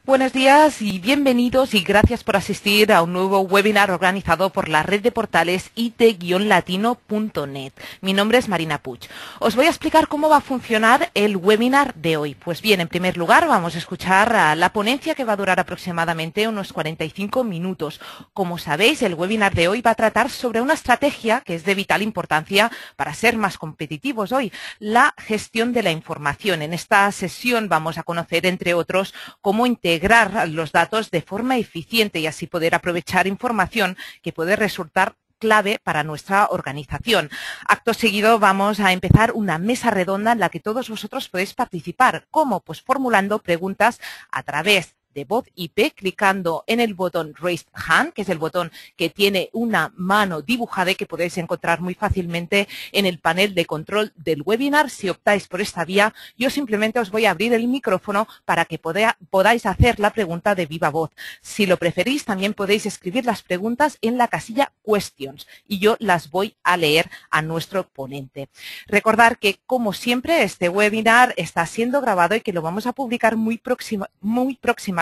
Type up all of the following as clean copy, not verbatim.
Buenos días y bienvenidos y gracias por asistir a un nuevo webinar organizado por la red de portales it-latino.net. Mi nombre es Marina Puig. Os voy a explicar cómo va a funcionar el webinar de hoy. Pues bien, en primer lugar vamos a escuchar a la ponencia que va a durar aproximadamente unos 45 minutos. Como sabéis, el webinar de hoy va a tratar sobre una estrategia que es de vital importancia para ser más competitivos hoy, la gestión de la información. En esta sesión vamos a conocer, entre otros, cómo integrar los datos de forma eficiente y así poder aprovechar información que puede resultar clave para nuestra organización. Acto seguido vamos a empezar una mesa redonda en la que todos vosotros podéis participar. ¿Cómo? Pues formulando preguntas a través de voz IP, clicando en el botón Raise Hand, que es el botón que tiene una mano dibujada y que podéis encontrar muy fácilmente en el panel de control del webinar. Si optáis por esta vía, yo simplemente os voy a abrir el micrófono para que podáis hacer la pregunta de viva voz. Si lo preferís, también podéis escribir las preguntas en la casilla Questions y yo las voy a leer a nuestro ponente. Recordar que, como siempre, este webinar está siendo grabado y que lo vamos a publicar muy próximamente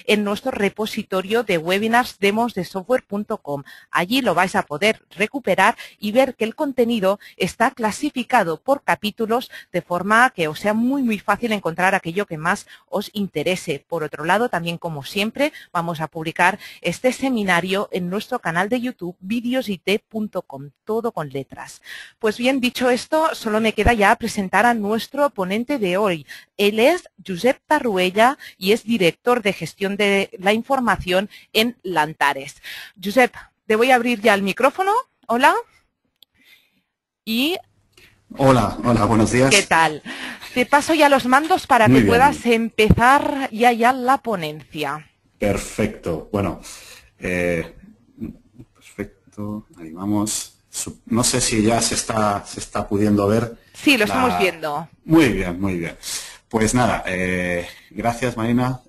en nuestro repositorio de webinars demosdesoftware.com. Allí lo vais a poder recuperar y ver que el contenido está clasificado por capítulos de forma que os sea muy fácil encontrar aquello que más os interese. Por otro lado, también como siempre, vamos a publicar este seminario en nuestro canal de YouTube videosit.com, todo con letras. Pues bien, dicho esto, solo me queda ya presentar a nuestro ponente de hoy. Él es Josep Tarruella y es director de gestión de la información en Lantares. Josep, te voy a abrir ya el micrófono. Hola. Hola, buenos días. ¿Qué tal? Te paso ya los mandos para que puedas empezar ya la ponencia. Perfecto. Bueno, perfecto. Ahí vamos. No sé si ya se está pudiendo ver. Sí, lo estamos viendo. Muy bien. Pues nada, gracias Marina.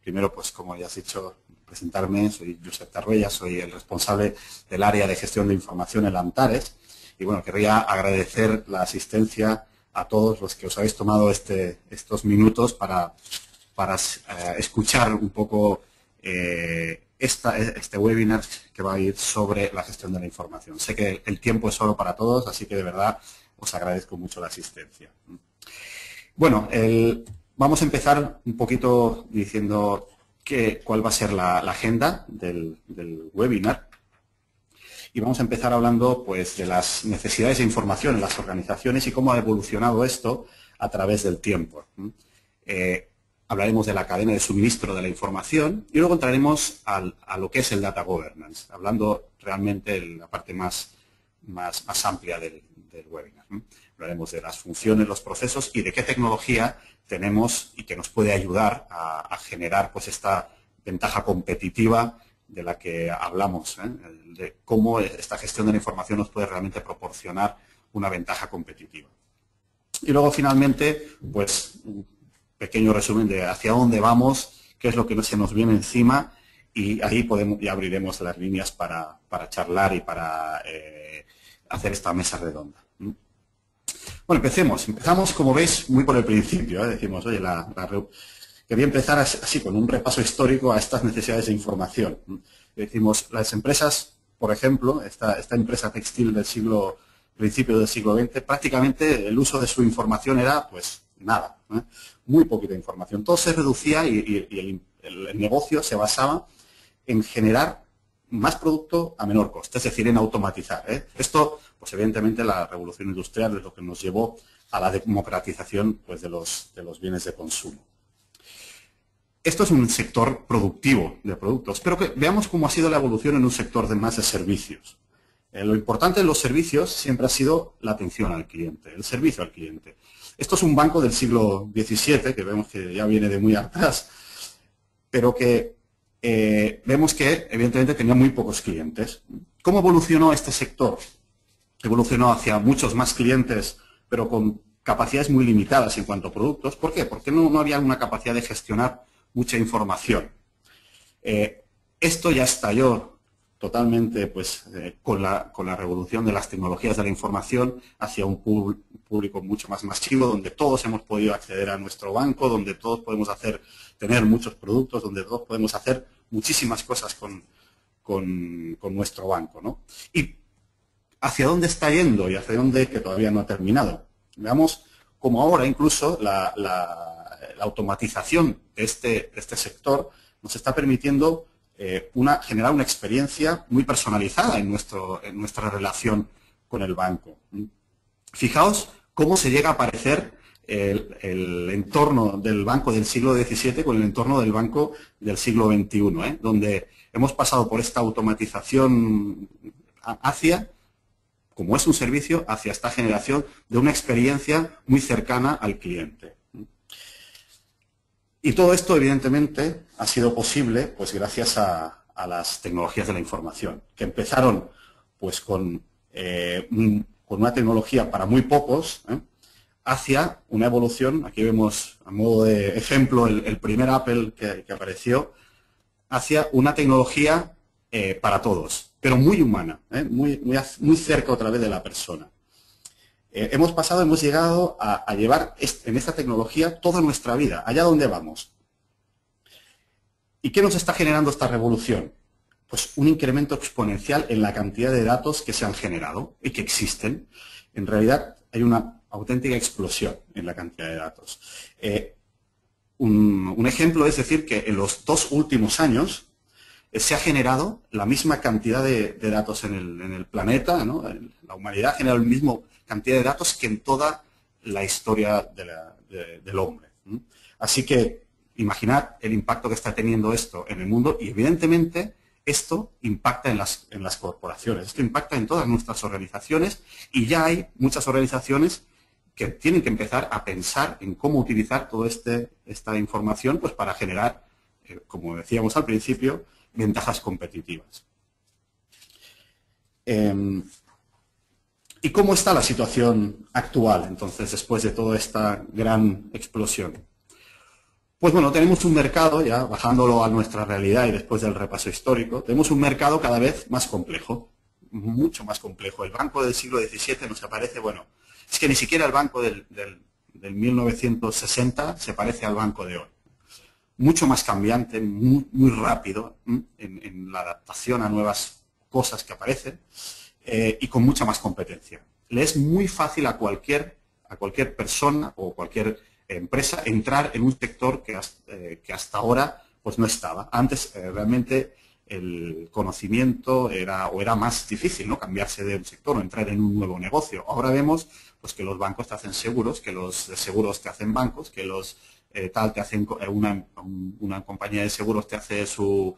Primero, pues como ya has dicho, presentarme, soy Josep Tarruella, soy el responsable del área de gestión de información en Lantares. Y bueno, querría agradecer la asistencia a todos los que os habéis tomado estos minutos para escuchar un poco este webinar que va a ir sobre la gestión de la información. Sé que el tiempo es solo para todos, así que de verdad os agradezco mucho la asistencia. Bueno, vamos a empezar un poquito diciendo cuál va a ser la agenda del webinar. Y vamos a empezar hablando pues, de las necesidades de información en las organizaciones y cómo ha evolucionado esto a través del tiempo. Hablaremos de la cadena de suministro de la información y luego entraremos a lo que es el data governance, hablando realmente de la parte más amplia del webinar. Hablaremos de las funciones, los procesos y de qué tecnología tenemos y que nos puede ayudar a generar pues, esta ventaja competitiva de la que hablamos, de cómo esta gestión de la información nos puede realmente proporcionar una ventaja competitiva. Y luego, finalmente, pues un pequeño resumen de hacia dónde vamos, qué es lo que se nos viene encima y ahí ya abriremos las líneas para charlar y para hacer esta mesa redonda. Bueno, empezamos, como veis, muy por el principio. Decimos, oye, quería empezar así con un repaso histórico a estas necesidades de información. Decimos, las empresas, por ejemplo, esta empresa textil del principio del siglo XX, prácticamente el uso de su información era, pues, nada, muy poquita información. Todo se reducía y el negocio se basaba en generar más producto a menor coste, es decir, en automatizar. Esto, pues evidentemente, la revolución industrial es lo que nos llevó a la democratización pues, de los bienes de consumo. Esto es un sector productivo de productos, pero que veamos cómo ha sido la evolución en un sector más de servicios. Lo importante en los servicios siempre ha sido la atención al cliente, el servicio al cliente. Esto es un banco del siglo XVII, que vemos que ya viene de muy atrás, pero que vemos que evidentemente tenía muy pocos clientes. ¿Cómo evolucionó este sector? Evolucionó hacia muchos más clientes, pero con capacidades muy limitadas en cuanto a productos. ¿Por qué? Porque no había una capacidad de gestionar mucha información. Esto ya estalló totalmente pues, con la revolución de las tecnologías de la información hacia un público mucho más masivo, donde todos hemos podido acceder a nuestro banco, donde todos podemos tener muchos productos, donde todos podemos hacer muchísimas cosas con nuestro banco, ¿no? Y hacia dónde está yendo y hacia dónde, que todavía no ha terminado. Veamos cómo ahora incluso la automatización de este sector nos está permitiendo generar una experiencia muy personalizada en nuestra relación con el banco. Fijaos cómo se llega a parecer el entorno del banco del siglo XVII con el entorno del banco del siglo XXI, donde hemos pasado por esta automatización hacia, como es un servicio, hacia esta generación de una experiencia muy cercana al cliente. Y todo esto, evidentemente, ha sido posible pues, gracias a las tecnologías de la información, que empezaron pues, con una tecnología para muy pocos, hacia una evolución. Aquí vemos, a modo de ejemplo, el primer Apple que apareció, hacia una tecnología para todos, pero muy humana, muy cerca otra vez de la persona. Hemos llegado a llevar en esta tecnología toda nuestra vida, allá donde vamos. ¿Y qué nos está generando esta revolución? Pues un incremento exponencial en la cantidad de datos que se han generado y que existen. En realidad hay una auténtica explosión en la cantidad de datos. Un ejemplo es decir que en los 2 últimos años se ha generado la misma cantidad de datos en el planeta, ¿no? La humanidad ha generado la misma cantidad de datos que en toda la historia del hombre. Así que imaginad el impacto que está teniendo esto en el mundo y evidentemente esto impacta en las corporaciones, esto impacta en todas nuestras organizaciones y ya hay muchas organizaciones que tienen que empezar a pensar en cómo utilizar toda esta información pues, para generar, como decíamos al principio, ventajas competitivas. ¿Y cómo está la situación actual, entonces, después de toda esta gran explosión? Pues bueno, tenemos un mercado, ya bajándolo a nuestra realidad y después del repaso histórico, tenemos un mercado cada vez más complejo, mucho más complejo. El banco del siglo XVII nos aparece, bueno, es que ni siquiera el banco del 1960 se parece al banco de hoy. Mucho más cambiante, muy rápido en la adaptación a nuevas cosas que aparecen y con mucha más competencia. Le es muy fácil a cualquier persona o cualquier empresa entrar en un sector que hasta ahora pues no estaba. Antes realmente el conocimiento era más difícil, ¿no? Cambiarse de un sector o entrar en un nuevo negocio. Ahora vemos pues, que los bancos te hacen seguros, que los seguros te hacen bancos, que los te hacen una compañía de seguros te hace su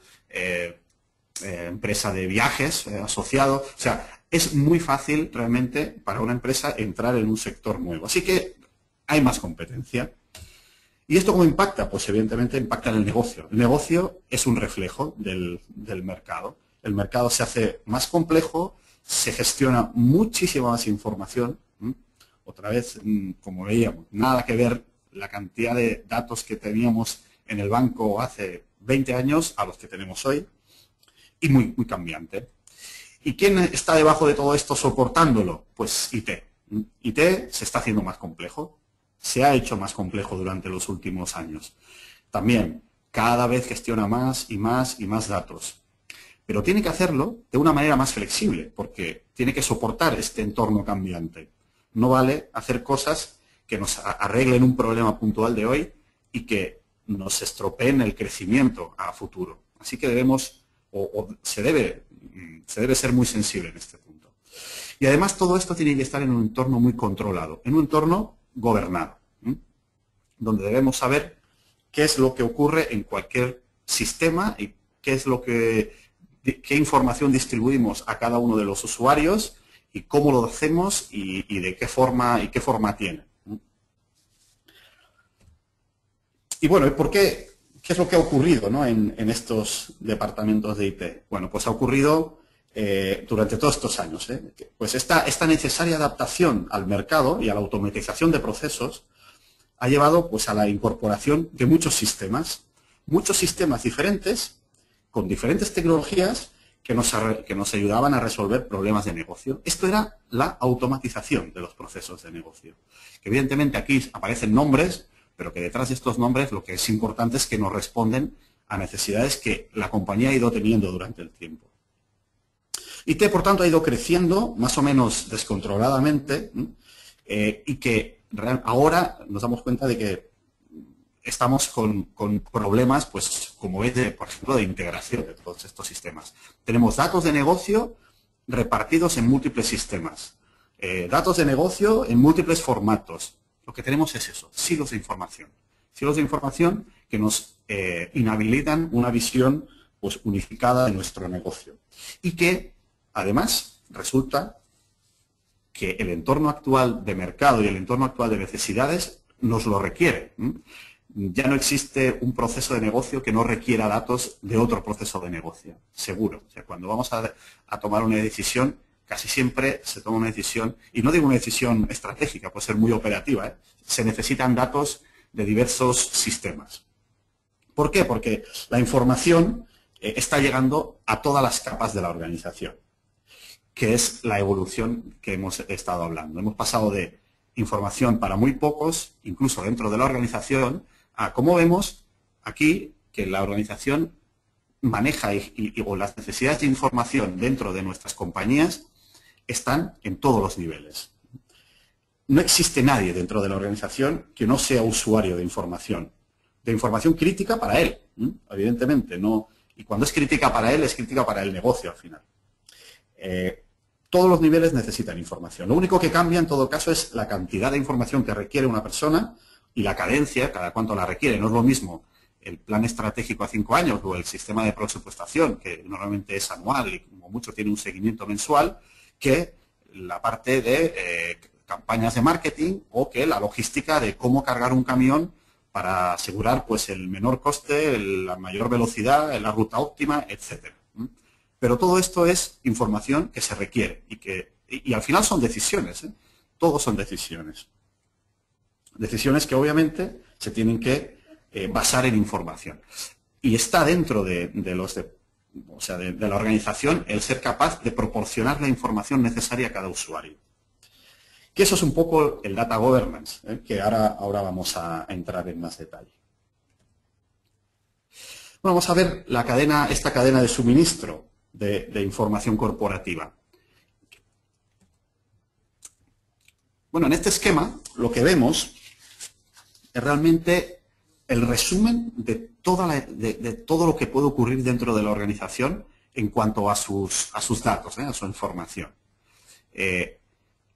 empresa de viajes asociado. O sea, es muy fácil realmente para una empresa entrar en un sector nuevo. Así que hay más competencia. ¿Y esto cómo impacta? Pues evidentemente impacta en el negocio. El negocio es un reflejo del mercado. El mercado se hace más complejo, se gestiona muchísima más información. Otra vez, como veíamos, nada que ver la cantidad de datos que teníamos en el banco hace 20 años a los que tenemos hoy, y muy cambiante. ¿Y quién está debajo de todo esto soportándolo? Pues IT. IT se está haciendo más complejo, se ha hecho más complejo durante los últimos años. También, cada vez gestiona más y más y más datos. Pero tiene que hacerlo de una manera más flexible, porque tiene que soportar este entorno cambiante. No vale hacer cosas que nos arreglen un problema puntual de hoy y que nos estropeen el crecimiento a futuro. Así que debemos, se debe ser muy sensible en este punto. Y además todo esto tiene que estar en un entorno muy controlado, en un entorno gobernado, donde debemos saber qué es lo que ocurre en cualquier sistema y qué información distribuimos a cada uno de los usuarios y cómo lo hacemos y de qué forma tiene. Y bueno, ¿por qué? ¿Qué es lo que ha ocurrido, ¿no? en estos departamentos de IT? Bueno, pues ha ocurrido durante todos estos años. Pues esta necesaria adaptación al mercado y a la automatización de procesos ha llevado pues, a la incorporación de muchos sistemas diferentes, con diferentes tecnologías, que nos ayudaban a resolver problemas de negocio. Esto era la automatización de los procesos de negocio. Que evidentemente aquí aparecen nombres, pero que detrás de estos nombres lo que es importante es que nos responden a necesidades que la compañía ha ido teniendo durante el tiempo. IT, por tanto, ha ido creciendo más o menos descontroladamente y que ahora nos damos cuenta de que estamos con problemas, pues, como veis, por ejemplo, de integración de todos estos sistemas. Tenemos datos de negocio repartidos en múltiples sistemas, datos de negocio en múltiples formatos. Lo que tenemos es eso, silos de información. Silos de información que nos inhabilitan una visión, pues, unificada de nuestro negocio. Y que, además, resulta que el entorno actual de mercado y el entorno actual de necesidades nos lo requiere. Ya no existe un proceso de negocio que no requiera datos de otro proceso de negocio, seguro. O sea, cuando vamos a tomar una decisión, casi siempre se toma una decisión, y no digo una decisión estratégica, puede ser muy operativa, se necesitan datos de diversos sistemas. ¿Por qué? Porque la información está llegando a todas las capas de la organización, que es la evolución que hemos estado hablando. Hemos pasado de información para muy pocos, incluso dentro de la organización, a, como vemos aquí, que la organización maneja o las necesidades de información dentro de nuestras compañías están en todos los niveles. No existe nadie dentro de la organización que no sea usuario de información crítica para él, evidentemente, no. Y cuando es crítica para él, es crítica para el negocio al final. Todos los niveles necesitan información. Lo único que cambia en todo caso es la cantidad de información que requiere una persona y la cadencia, cada cuánto la requiere. No es lo mismo el plan estratégico a 5 años o el sistema de presupuestación, que normalmente es anual y como mucho tiene un seguimiento mensual, que la parte de campañas de marketing o que la logística de cómo cargar un camión para asegurar, pues, el menor coste, la mayor velocidad, la ruta óptima, etcétera. Pero todo esto es información que se requiere y al final son decisiones, todos son decisiones. Decisiones que obviamente se tienen que basar en información. Y está dentro de la organización el ser capaz de proporcionar la información necesaria a cada usuario. Que eso es un poco el data governance, que ahora vamos a entrar en más detalle. Bueno, vamos a ver esta cadena de suministro de información corporativa. Bueno, en este esquema lo que vemos es realmente el resumen de todo lo que puede ocurrir dentro de la organización en cuanto a sus datos, a su información.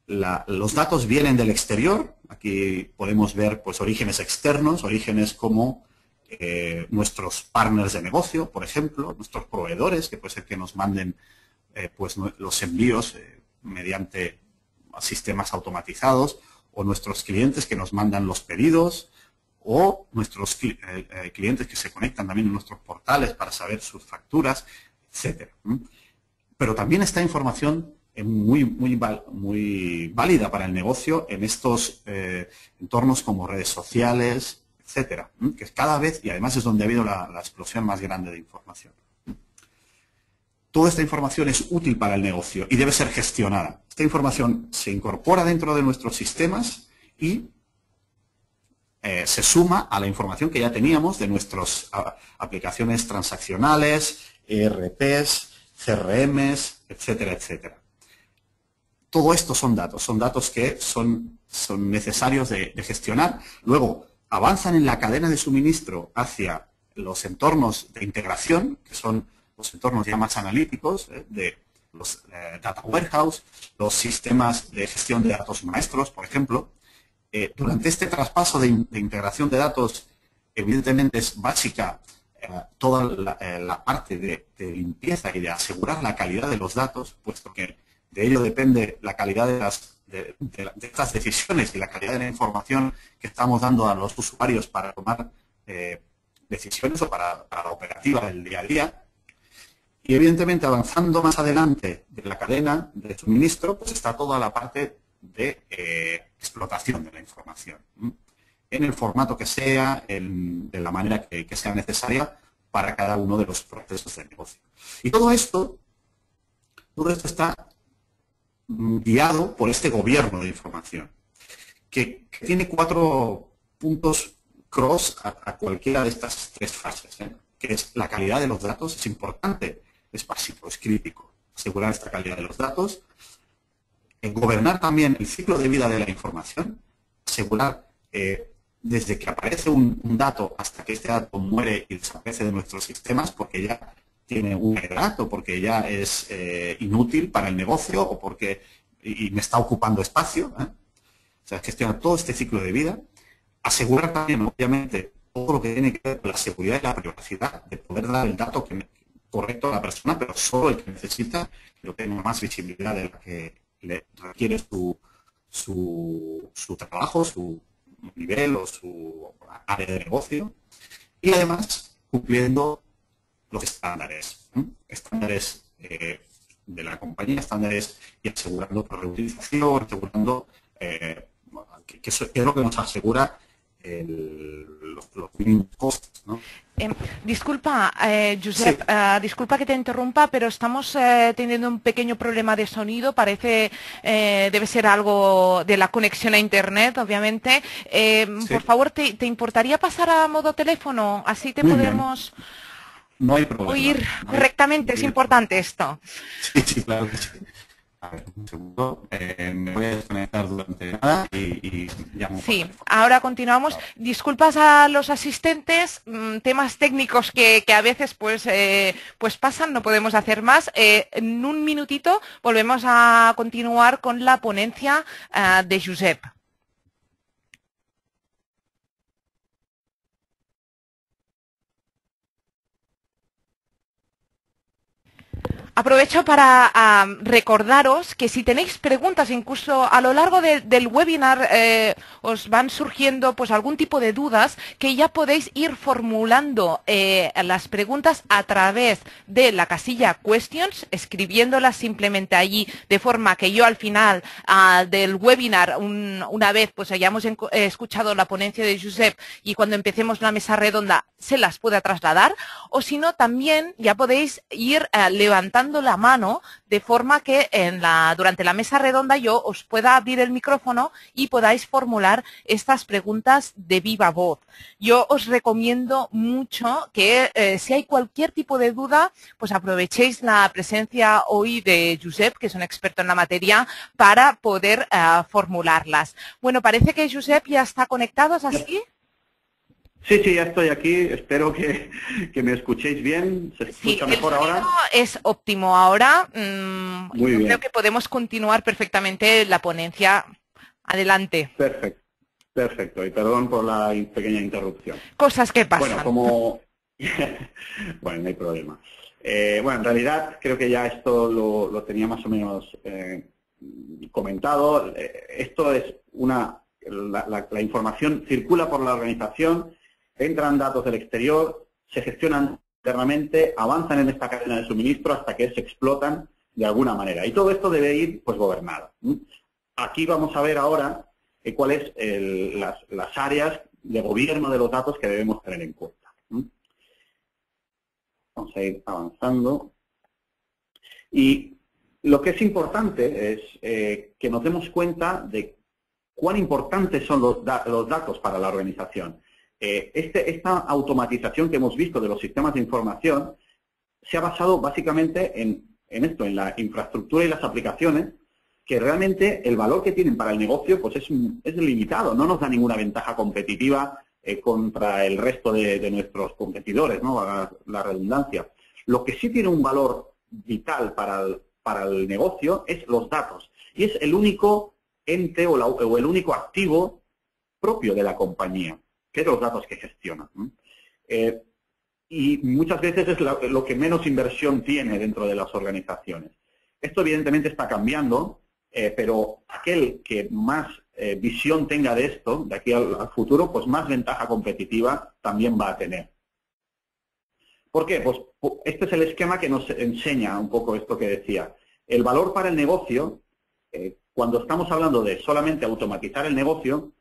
Los datos vienen del exterior. Aquí podemos ver, pues, orígenes externos, orígenes como nuestros partners de negocio, por ejemplo, nuestros proveedores, que puede ser que nos manden pues, los envíos mediante sistemas automatizados, o nuestros clientes que nos mandan los pedidos, o nuestros clientes que se conectan también en nuestros portales para saber sus facturas, etcétera. Pero también esta información es muy válida para el negocio en estos entornos como redes sociales, etcétera, que es cada vez, y además es donde ha habido la explosión más grande de información. Toda esta información es útil para el negocio y debe ser gestionada. Esta información se incorpora dentro de nuestros sistemas y se suma a la información que ya teníamos de nuestras aplicaciones transaccionales, ERPs, CRMs, etcétera, etcétera. Todo esto son datos que son necesarios de gestionar. Luego, avanzan en la cadena de suministro hacia los entornos de integración, que son los entornos ya más analíticos, de los data warehouse, los sistemas de gestión de datos maestros, por ejemplo. Durante este traspaso de integración de datos, evidentemente es básica toda la parte de limpieza y de asegurar la calidad de los datos, puesto que de ello depende la calidad de estas decisiones y la calidad de la información que estamos dando a los usuarios para tomar decisiones o para la operativa del día a día. Y evidentemente avanzando más adelante de la cadena de suministro, pues está toda la parte de explotación de la información, en el formato que sea, de la manera que sea necesaria para cada uno de los procesos de negocio. Y todo esto Todo esto está guiado por este gobierno de información, que tiene 4 puntos cross a cualquiera de estas 3 fases, que es la calidad de los datos, es importante, es básico, es crítico, asegurar esta calidad de los datos, gobernar también el ciclo de vida de la información, asegurar desde que aparece un dato hasta que este dato muere y desaparece de nuestros sistemas porque ya tiene una edad o porque ya es inútil para el negocio o porque y me está ocupando espacio. O sea, gestionar todo este ciclo de vida, asegurar también, obviamente, todo lo que tiene que ver con la seguridad y la privacidad, de poder dar el dato correcto a la persona, pero solo el que necesita, que lo tenga más visibilidad de la que le requiere su trabajo, su nivel o su área de negocio, y además cumpliendo los estándares, de la compañía, estándares y asegurando por reutilización, asegurando que eso es lo que nos asegura los mínimos costos, ¿no? Disculpa, Josep, Sí. disculpa que te interrumpa, pero estamos teniendo un pequeño problema de sonido. Parece, debe ser algo de la conexión a Internet, obviamente. Sí. Por favor, ¿te importaría pasar a modo teléfono? Así te Muy podremos No hay problema. oír correctamente. Es importante esto. Sí, claro que sí. A ver, un segundo. Me voy a desconectar durante nada y llamo. Sí, ahora continuamos. Disculpas a los asistentes, temas técnicos que a veces pues pasan, no podemos hacer más. En un minutito volvemos a continuar con la ponencia de Josep. Aprovecho para recordaros que si tenéis preguntas, incluso a lo largo del webinar os van surgiendo pues algún tipo de dudas, que ya podéis ir formulando las preguntas a través de la casilla Questions, escribiéndolas simplemente allí, de forma que yo al final del webinar, una vez pues hayamos escuchado la ponencia de Josep y cuando empecemos la mesa redonda se las pueda trasladar, o si no también ya podéis ir levantando la mano de forma que durante la mesa redonda yo os pueda abrir el micrófono y podáis formular estas preguntas de viva voz. Yo os recomiendo mucho que si hay cualquier tipo de duda, pues aprovechéis la presencia hoy de Josep, que es un experto en la materia, para poder formularlas. Bueno, parece que Josep ya está conectado, ¿es así? Sí, ya estoy aquí. Espero que me escuchéis bien. ¿Se escucha mejor ahora? Es óptimo ahora. Muy bien. Creo que podemos continuar perfectamente la ponencia. Adelante. Perfecto. Y perdón por la pequeña interrupción. Cosas que pasan. Bueno, bueno, no hay problema. Bueno, en realidad creo que ya esto lo tenía más o menos comentado. Esto es la información circula por la organización. Entran datos del exterior, se gestionan internamente, avanzan en esta cadena de suministro hasta que se explotan de alguna manera. Y todo esto debe ir pues gobernado. Aquí vamos a ver ahora cuáles las áreas de gobierno de los datos que debemos tener en cuenta. Vamos a ir avanzando. Y lo que es importante es que nos demos cuenta de cuán importantes son los datos para la organización. Esta automatización que hemos visto de los sistemas de información se ha basado básicamente en la infraestructura y las aplicaciones, que realmente el valor que tienen para el negocio pues es limitado, no nos da ninguna ventaja competitiva contra el resto de nuestros competidores, ¿no? La redundancia. Lo que sí tiene un valor vital para el negocio es los datos, y es el único ente o el único activo propio de la compañía, que es los datos que gestiona. Y muchas veces es lo que menos inversión tiene dentro de las organizaciones. Esto evidentemente está cambiando, pero aquel que más visión tenga de esto, de aquí al futuro, pues más ventaja competitiva también va a tener. ¿Por qué? Pues este es el esquema que nos enseña un poco esto que decía. El valor para el negocio, cuando estamos hablando de solamente automatizar el negocio,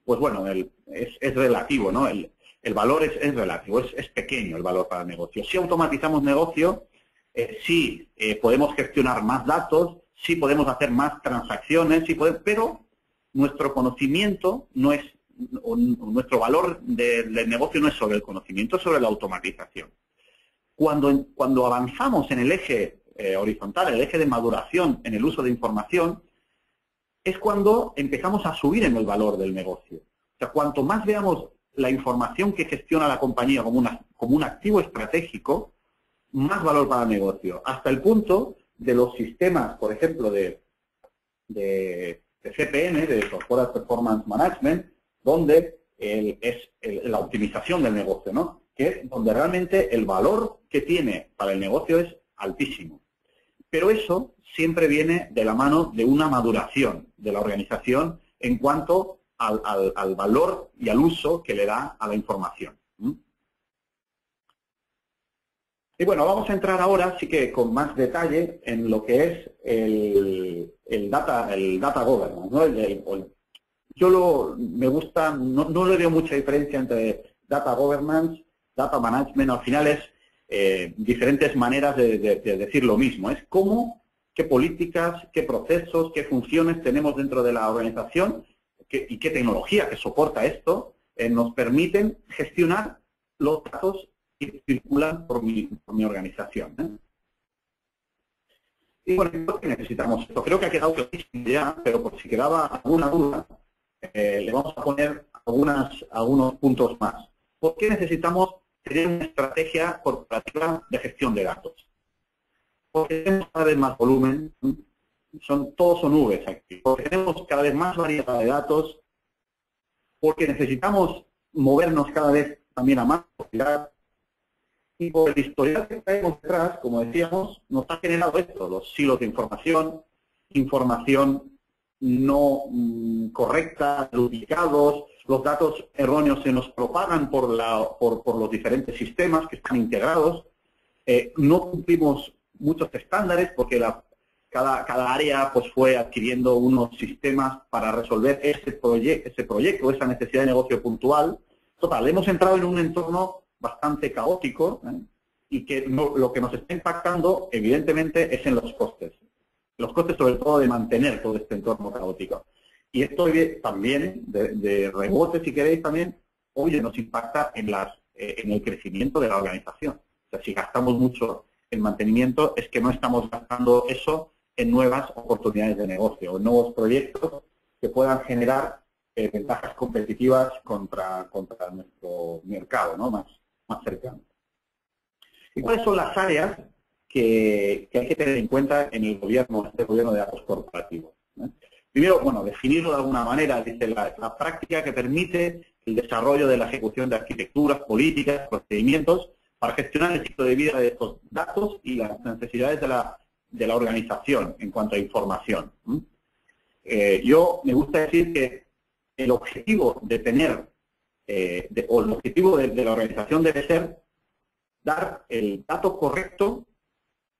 pues bueno, es relativo, ¿no? El valor es relativo, es pequeño el valor para el negocio. Si automatizamos negocio, sí podemos gestionar más datos, sí podemos hacer más transacciones, sí podemos, pero nuestro conocimiento no es, o nuestro valor del negocio no es sobre el conocimiento, es sobre la automatización. Cuando avanzamos en el eje horizontal, el eje de maduración en el uso de información, es cuando empezamos a subir en el valor del negocio. O sea, cuanto más veamos la información que gestiona la compañía como un activo estratégico, más valor para el negocio. Hasta el punto de los sistemas, por ejemplo, de CPM, de Corporate Performance Management, donde es la optimización del negocio, ¿no? Que es donde realmente el valor que tiene para el negocio es altísimo. Pero eso siempre viene de la mano de una maduración de la organización en cuanto al valor y al uso que le da a la información. Y bueno, vamos a entrar ahora, sí que con más detalle, en lo que es el data governance, ¿no? Me gusta, no le veo mucha diferencia entre data governance, data management, al final es diferentes maneras de decir lo mismo. Es cómo, qué políticas, qué procesos, qué funciones tenemos dentro de la organización y qué tecnología que soporta esto nos permiten gestionar los datos que circulan por mi organización. Y bueno, ¿por qué necesitamos esto? Creo que ha quedado clarísimo ya, pero por si quedaba alguna duda, le vamos a poner algunos puntos más. ¿Por qué necesitamos tener una estrategia corporativa de gestión de datos? Porque tenemos cada vez más volumen, todos son nubes aquí, porque tenemos cada vez más variedad de datos, porque necesitamos movernos cada vez también a más velocidad, y por el historial que traemos detrás, como decíamos, nos ha generado esto, los silos de información no correcta, duplicados, los datos erróneos se nos propagan por los diferentes sistemas que están integrados, no cumplimos muchos estándares porque cada área pues fue adquiriendo unos sistemas para resolver ese proyecto, esa necesidad de negocio puntual. Total, hemos entrado en un entorno bastante caótico, y que lo que nos está impactando evidentemente es en los costes sobre todo de mantener todo este entorno caótico. Y esto también, de rebote si queréis también, nos impacta en el crecimiento de la organización. O sea, si gastamos mucho en mantenimiento es que no estamos gastando eso en nuevas oportunidades de negocio, en nuevos proyectos que puedan generar ventajas competitivas contra nuestro mercado, ¿no? más cercano. ¿Y cuáles son las áreas que hay que tener en cuenta en el gobierno, este gobierno de datos corporativos? Primero, bueno, definirlo de alguna manera, dice la práctica que permite el desarrollo de la ejecución de arquitecturas, políticas, procedimientos para gestionar el ciclo de vida de estos datos y las necesidades de la organización en cuanto a información. Yo me gusta decir que el objetivo de tener, o el objetivo de la organización debe ser dar el dato correcto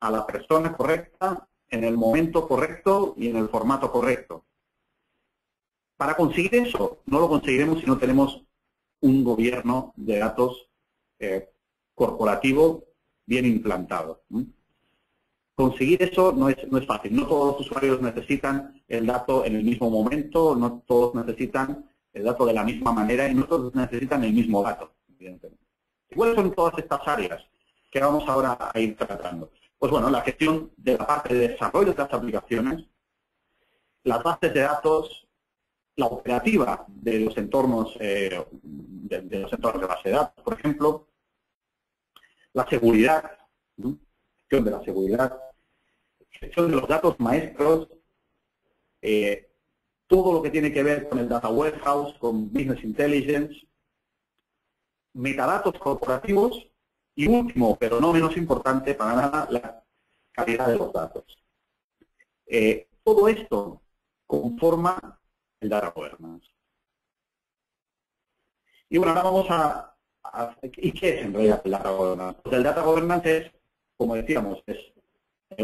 a la persona correcta, en el momento correcto y en el formato correcto. Para conseguir eso, no lo conseguiremos si no tenemos un gobierno de datos corporativo bien implantado. Conseguir eso no es fácil. No todos los usuarios necesitan el dato en el mismo momento, no todos necesitan el dato de la misma manera y no todos necesitan el mismo dato, evidentemente. ¿Y cuáles son todas estas áreas que vamos ahora a ir tratando? Pues bueno, la gestión de la parte de desarrollo de las aplicaciones, las bases de datos, la operativa de los entornos de base de datos, por ejemplo, la seguridad, gestión de la seguridad, gestión de los datos maestros, todo lo que tiene que ver con el data warehouse, con business intelligence, metadatos corporativos y último, pero no menos importante para nada, la calidad de los datos. Todo esto conforma el data governance. Y bueno, ahora vamos ¿y qué es en realidad el data governance? Pues el data governance es, como decíamos, es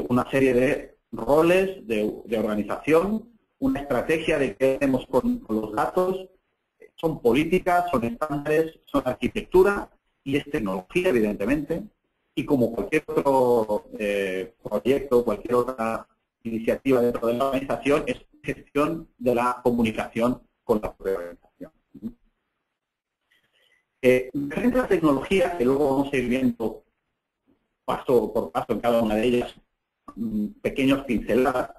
una serie de roles de organización, una estrategia de qué hacemos con los datos, son políticas, son estándares, son arquitectura y es tecnología, evidentemente, Y como cualquier otro proyecto, cualquier otra iniciativa dentro de la organización, es gestión de la comunicación con la propia organización. Frente a la tecnología, que luego vamos a ir viendo paso por paso en cada una de ellas, pequeños pinceladas,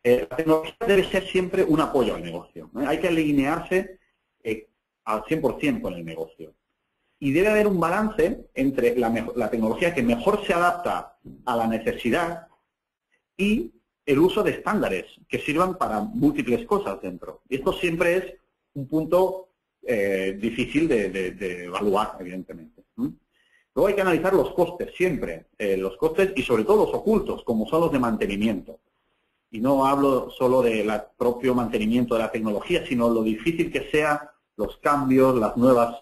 la tecnología debe ser siempre un apoyo al negocio. Hay que alinearse al 100% con el negocio. Y debe haber un balance entre la tecnología que mejor se adapta a la necesidad y el uso de estándares que sirvan para múltiples cosas dentro. Y esto siempre es un punto difícil de evaluar, evidentemente. Luego hay que analizar los costes, siempre. Los costes y sobre todo los ocultos, como son los de mantenimiento. Y no hablo solo del propio mantenimiento de la tecnología, sino lo difícil que sea los cambios, las nuevas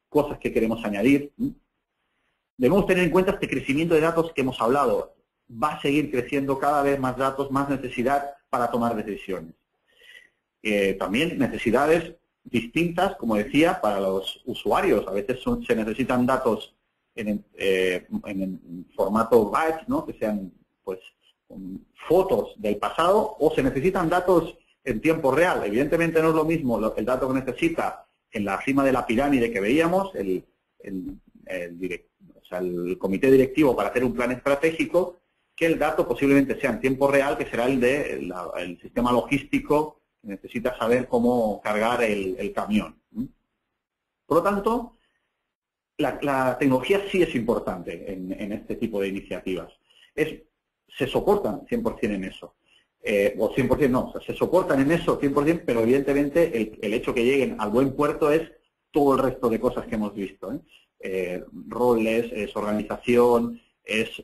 cosas que queremos añadir. Debemos tener en cuenta este crecimiento de datos que hemos hablado. Va a seguir creciendo cada vez más datos, más necesidad para tomar decisiones. También necesidades distintas, como decía, para los usuarios. A veces se necesitan datos en formato batch, ¿no? Que sean pues fotos del pasado, o se necesitan datos en tiempo real. Evidentemente no es lo mismo el dato que necesita en la cima de la pirámide que veíamos, el comité directivo para hacer un plan estratégico, que el dato posiblemente sea en tiempo real, que será el del sistema logístico que necesita saber cómo cargar el camión. Por lo tanto, la tecnología sí es importante en este tipo de iniciativas. Se soportan 100% en eso. O 100% no, o sea, se soportan en eso 100%, pero evidentemente el hecho que lleguen al buen puerto es todo el resto de cosas que hemos visto. Roles, es organización, es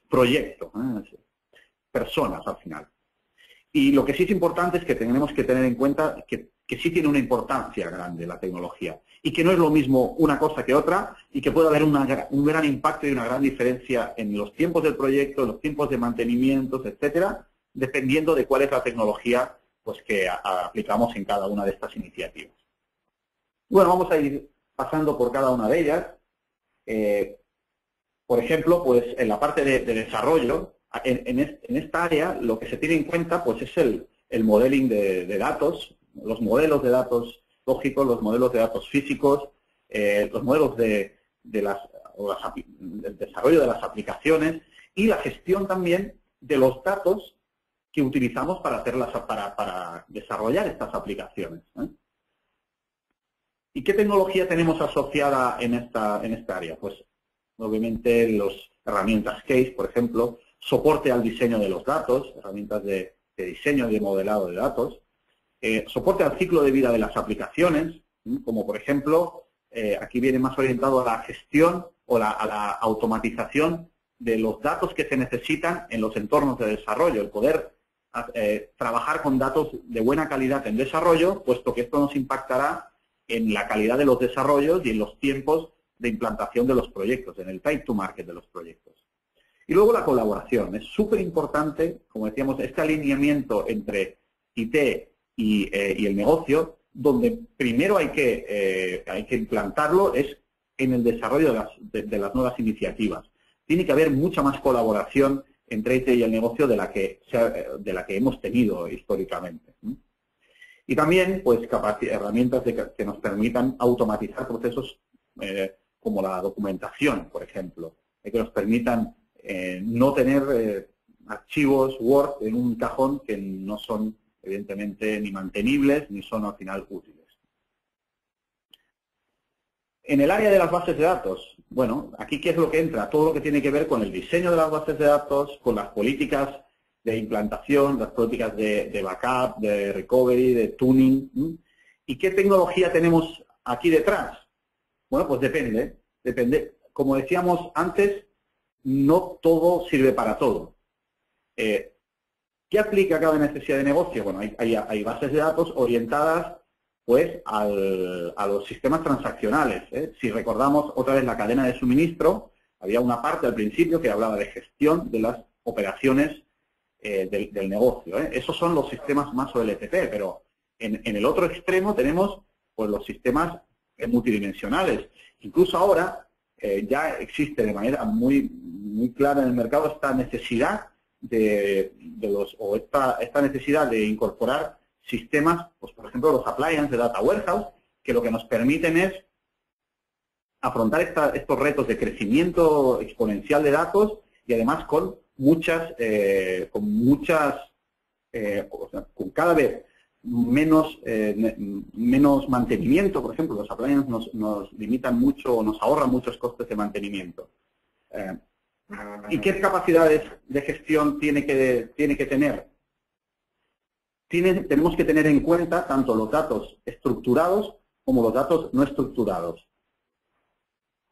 proyecto, es personas al final. Y lo que sí es importante es que tenemos que tener en cuenta que sí tiene una importancia grande la tecnología y que no es lo mismo una cosa que otra y que puede haber un gran impacto y una gran diferencia en los tiempos del proyecto, en los tiempos de mantenimientos, etcétera, dependiendo de cuál es la tecnología pues, que aplicamos en cada una de estas iniciativas. Bueno, vamos a ir pasando por cada una de ellas. Por ejemplo, pues en la parte de desarrollo, en esta área lo que se tiene en cuenta pues es el modeling de datos, los modelos de datos lógicos, los modelos de datos físicos, los modelos del desarrollo de las aplicaciones y la gestión también de los datos que utilizamos para desarrollar estas aplicaciones. ¿Y qué tecnología tenemos asociada en esta área? Pues obviamente las herramientas Case, por ejemplo, soporte al diseño de los datos, herramientas de diseño y de modelado de datos, soporte al ciclo de vida de las aplicaciones, como por ejemplo, aquí viene más orientado a la gestión o a la automatización de los datos que se necesitan en los entornos de desarrollo, el poder trabajar con datos de buena calidad en desarrollo, puesto que esto nos impactará en la calidad de los desarrollos y en los tiempos de implantación de los proyectos, en el time to market de los proyectos. Y luego la colaboración. Es súper importante, como decíamos, este alineamiento entre IT y el negocio, donde primero hay que implantarlo es en el desarrollo de las nuevas iniciativas. Tiene que haber mucha más colaboración entre IT y el negocio de la que hemos tenido históricamente. Y también, pues, herramientas que nos permitan automatizar procesos como la documentación, por ejemplo, que nos permitan no tener archivos Word en un cajón que no son, evidentemente, ni mantenibles ni son al final útiles. En el área de las bases de datos, bueno, aquí ¿qué es lo que entra? Todo lo que tiene que ver con el diseño de las bases de datos, con las políticas de implantación, las políticas de backup, de recovery, de tuning. ¿Y qué tecnología tenemos aquí detrás? Bueno, pues depende. Como decíamos antes, no todo sirve para todo. ¿Qué aplica cada necesidad de negocio? Bueno, hay bases de datos orientadas pues a los sistemas transaccionales. Si recordamos otra vez la cadena de suministro, había una parte al principio que hablaba de gestión de las operaciones del negocio. Esos son los sistemas más OLTP, pero en el otro extremo tenemos pues los sistemas multidimensionales. Incluso ahora ya existe de manera muy clara en el mercado esta necesidad esta necesidad de incorporar sistemas, pues por ejemplo los appliances de Data Warehouse, que lo que nos permiten es afrontar estos retos de crecimiento exponencial de datos y además con cada vez menos mantenimiento. Por ejemplo, los appliances nos limitan mucho o nos ahorran muchos costes de mantenimiento. ¿Y qué capacidades de gestión tiene que tener? Tenemos que tener en cuenta tanto los datos estructurados como los datos no estructurados.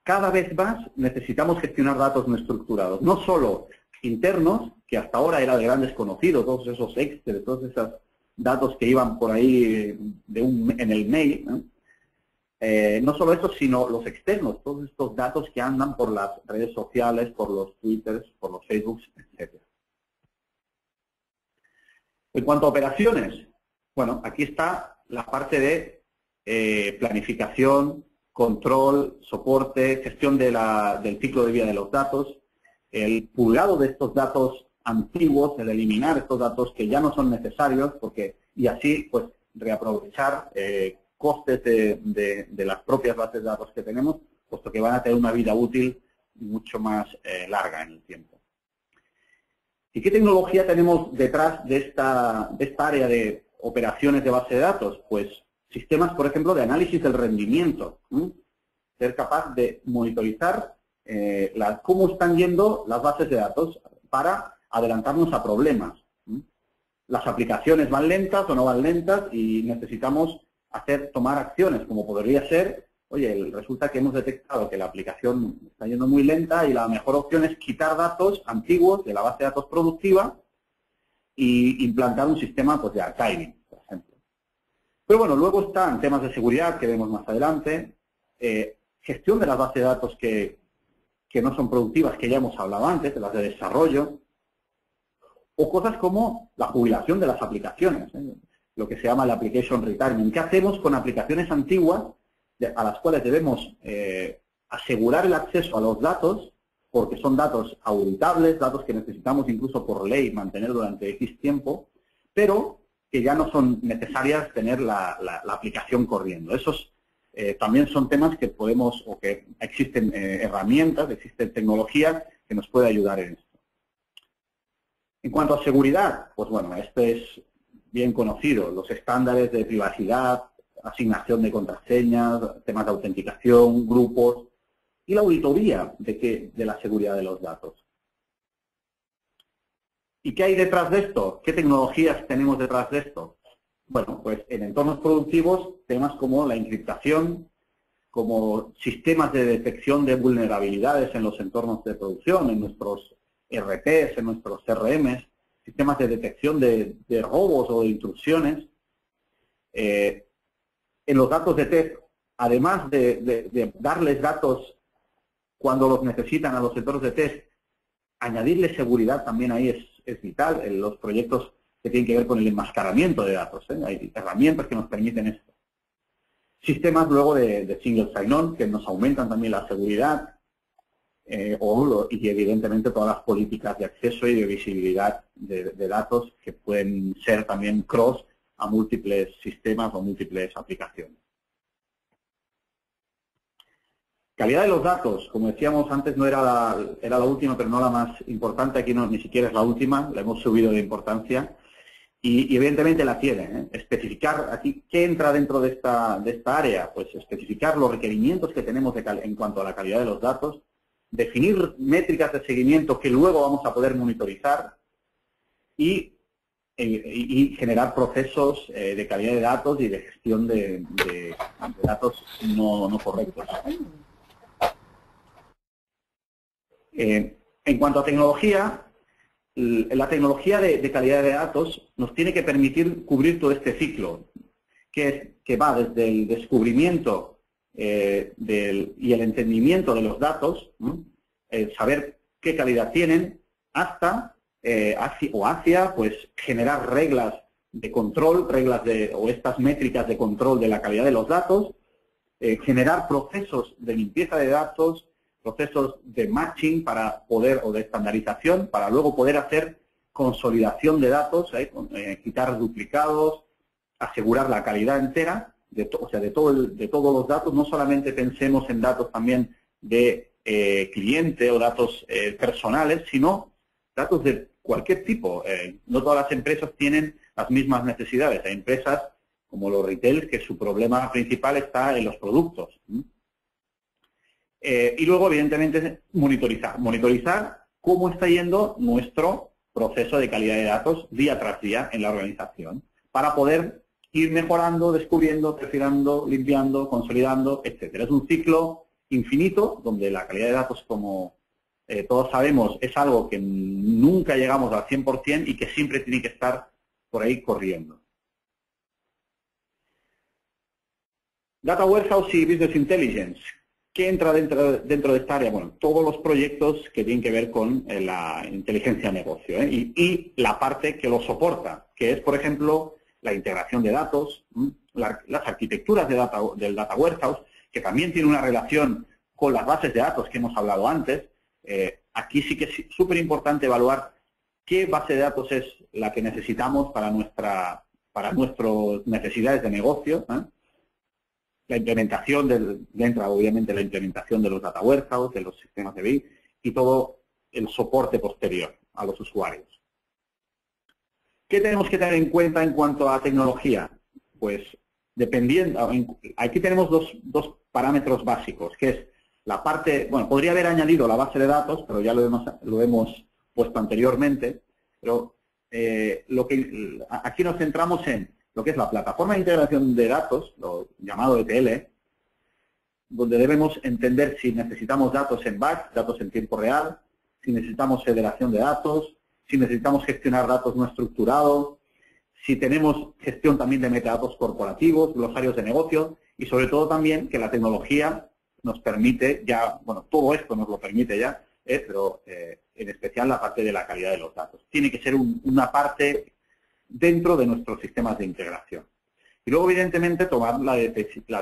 Cada vez más necesitamos gestionar datos no estructurados, no solo internos, que hasta ahora era de gran desconocido, todos esos Excel, todos esos datos que iban por ahí en el mail, ¿no? No solo eso, sino los externos, todos estos datos que andan por las redes sociales, por los Twitters, por los Facebooks, etc. En cuanto a operaciones, bueno, aquí está la parte de planificación, control, soporte, gestión del ciclo de vida de los datos, el purgado de estos datos antiguos, el eliminar estos datos que ya no son necesarios, y así pues reaprovechar costes de las propias bases de datos que tenemos, puesto que van a tener una vida útil mucho más larga en el tiempo. ¿Y qué tecnología tenemos detrás de esta área de operaciones de base de datos? Pues sistemas, por ejemplo, de análisis del rendimiento. Ser capaz de monitorizar cómo están yendo las bases de datos para adelantarnos a problemas. Las aplicaciones van lentas o no van lentas y necesitamos tomar acciones, como podría ser, oye, resulta que hemos detectado que la aplicación está yendo muy lenta y la mejor opción es quitar datos antiguos de la base de datos productiva y implantar un sistema pues, de archiving, por ejemplo. Pero bueno, luego están temas de seguridad que vemos más adelante, gestión de las bases de datos que no son productivas, que ya hemos hablado antes, de las de desarrollo, o cosas como la jubilación de las aplicaciones, lo que se llama el application retirement. ¿Qué hacemos con aplicaciones antiguas a las cuales debemos asegurar el acceso a los datos, porque son datos auditables, datos que necesitamos incluso por ley mantener durante X tiempo, pero que ya no son necesarias tener la aplicación corriendo? Esos también son temas que podemos, o que existen herramientas, existen tecnologías que nos puede ayudar en esto. En cuanto a seguridad, pues bueno, este es bien conocido, los estándares de privacidad, asignación de contraseñas, temas de autenticación, grupos y la auditoría de la seguridad de los datos. ¿Y qué hay detrás de esto? ¿Qué tecnologías tenemos detrás de esto? Bueno, pues en entornos productivos, temas como la encriptación, como sistemas de detección de vulnerabilidades en los entornos de producción, en nuestros RPs, en nuestros CRMs, sistemas de detección de robos o de intrusiones. En los datos de test, además de darles datos cuando los necesitan a los sectores de test, añadirle seguridad también ahí es vital en los proyectos que tienen que ver con el enmascaramiento de datos. Hay herramientas que nos permiten esto. Sistemas luego de single sign-on que nos aumentan también la seguridad y evidentemente todas las políticas de acceso y de visibilidad de datos que pueden ser también cross a múltiples sistemas o múltiples aplicaciones. Calidad de los datos, como decíamos antes, no era la última, pero no la más importante. Aquí ni siquiera es la última, la hemos subido de importancia y evidentemente la tiene. Especificar aquí qué entra dentro de esta área, pues especificar los requerimientos que tenemos en cuanto a la calidad de los datos, definir métricas de seguimiento que luego vamos a poder monitorizar y generar procesos de calidad de datos y de gestión de datos no correctos. En cuanto a tecnología, la tecnología de calidad de datos nos tiene que permitir cubrir todo este ciclo, que va desde el descubrimiento y el entendimiento de los datos, saber qué calidad tienen, hasta hacia pues generar reglas de control, o estas métricas de control de la calidad de los datos, generar procesos de limpieza de datos, procesos de matching para poder, o de estandarización, para luego poder hacer consolidación de datos, quitar duplicados, asegurar la calidad entera, de todos los datos. No solamente pensemos en datos también de cliente o datos personales, sino datos de cualquier tipo. No todas las empresas tienen las mismas necesidades. Hay empresas como los retail que su problema principal está en los productos. Y luego, evidentemente, monitorizar cómo está yendo nuestro proceso de calidad de datos día tras día en la organización, para poder ir mejorando, descubriendo, perfilando, limpiando, consolidando, etcétera. Es un ciclo infinito donde la calidad de datos, como todos sabemos, es algo que nunca llegamos al 100% y que siempre tiene que estar por ahí corriendo. Data Warehouse y Business Intelligence. ¿Qué entra dentro de esta área? Bueno, todos los proyectos que tienen que ver con la inteligencia de negocio, y la parte que lo soporta, que es, por ejemplo, la integración de datos, las arquitecturas del Data Warehouse, que también tiene una relación con las bases de datos que hemos hablado antes. Aquí sí que es súper importante evaluar qué base de datos es la que necesitamos para nuestras necesidades de negocio. La implementación entra obviamente la implementación de los Data Warehouse, de los sistemas de BI y todo el soporte posterior a los usuarios. ¿Qué tenemos que tener en cuenta en cuanto a tecnología? Pues dependiendo, aquí tenemos dos parámetros básicos, que es la parte, bueno, podría haber añadido la base de datos, pero ya lo hemos puesto anteriormente, pero aquí nos centramos en lo que es la plataforma de integración de datos, lo llamado ETL, donde debemos entender si necesitamos datos en batch, datos en tiempo real, si necesitamos federación de datos, si necesitamos gestionar datos no estructurados, si tenemos gestión también de metadatos corporativos, glosarios de negocio, y sobre todo también que la tecnología nos permite ya, bueno, todo esto nos lo permite ya, pero en especial la parte de la calidad de los datos. Tiene que ser una parte dentro de nuestros sistemas de integración. Y luego, evidentemente, tomar la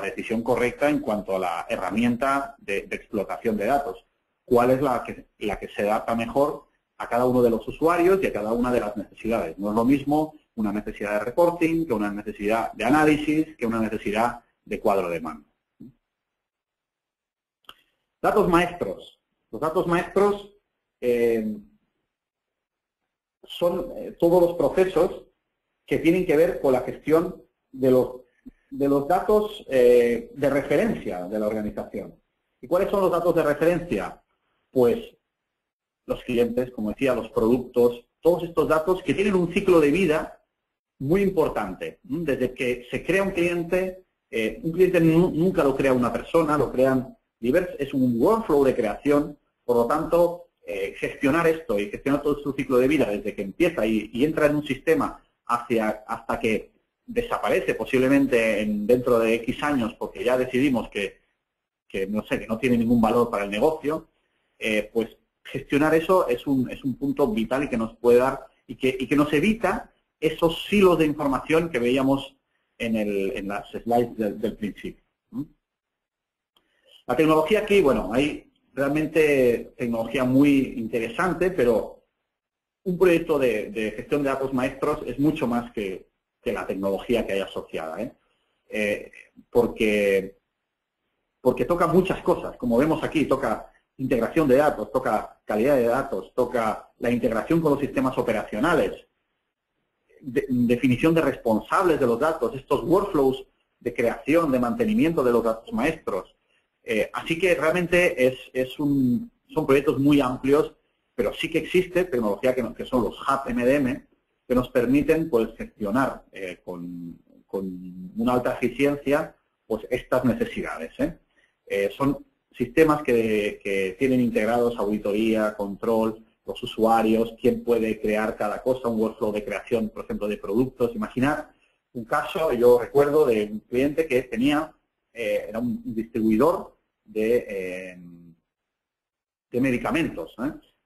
decisión correcta en cuanto a la herramienta de explotación de datos. ¿Cuál es la que se adapta mejor a cada uno de los usuarios y a cada una de las necesidades? No es lo mismo una necesidad de reporting que una necesidad de análisis, que una necesidad de cuadro de mando. Datos maestros. Los datos maestros son todos los procesos que tienen que ver con la gestión de los datos de referencia de la organización. ¿Y cuáles son los datos de referencia? Pues los clientes, como decía, los productos, todos estos datos que tienen un ciclo de vida muy importante. Desde que se crea un cliente nunca lo crea una persona, lo crean diversos, es un workflow de creación, por lo tanto, gestionar esto y gestionar todo su ciclo de vida desde que empieza y entra en un sistema hasta que desaparece posiblemente dentro de X años porque ya decidimos que no tiene ningún valor para el negocio, pues gestionar eso es un punto vital y que nos puede dar y que nos evita esos silos de información que veíamos en las slides del principio. La tecnología aquí, bueno, hay realmente tecnología muy interesante, pero un proyecto de gestión de datos maestros es mucho más que la tecnología que hay asociada, porque toca muchas cosas. Como vemos aquí, toca integración de datos, toca calidad de datos, toca la integración con los sistemas operacionales, definición de responsables de los datos, estos workflows de creación, de mantenimiento de los datos maestros. Así que realmente son proyectos muy amplios, pero sí que existe tecnología que son los Hub MDM, que nos permiten pues gestionar con una alta eficiencia pues estas necesidades. Son sistemas que tienen integrados auditoría, control, los usuarios, quién puede crear cada cosa, un workflow de creación, por ejemplo, de productos. Imaginar un caso, yo recuerdo de un cliente que era un distribuidor de medicamentos.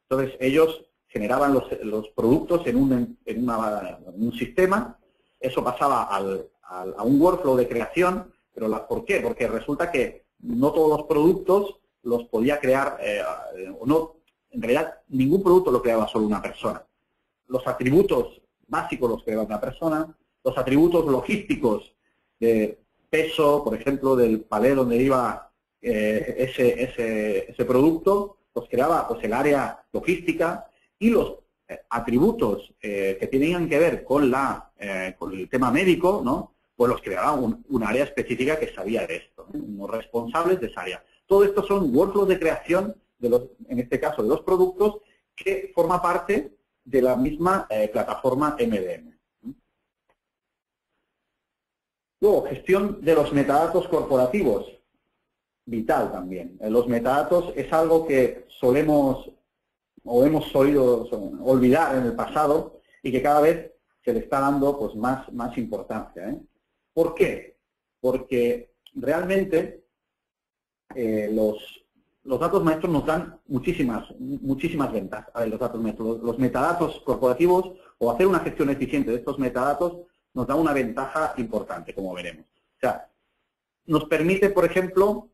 Entonces, ellos generaban los productos en un sistema, eso pasaba a un workflow de creación, pero ¿por qué? Porque resulta que no todos los productos los podía crear, o no, en realidad ningún producto lo creaba solo una persona. Los atributos básicos los creaba una persona, los atributos logísticos de peso, por ejemplo, del palé donde iba ese producto, los creaba pues el área logística, y los atributos que tenían que ver con el tema médico, ¿no? Pues los creaba un área específica que sabía de esto, ¿eh? Unos responsables de esa área. Todo esto son workflows de creación, en este caso de los productos, que forma parte de la misma plataforma MDM. Luego, gestión de los metadatos corporativos. Vital también. Los metadatos es algo que solemos o hemos solido olvidar en el pasado y que cada vez se le está dando pues más importancia, ¿eh? ¿Por qué? Porque realmente los datos maestros nos dan muchísimas ventajas. A ver, los datos maestros, los metadatos corporativos, o hacer una gestión eficiente de estos metadatos, nos da una ventaja importante, como veremos. O sea, nos permite, por ejemplo,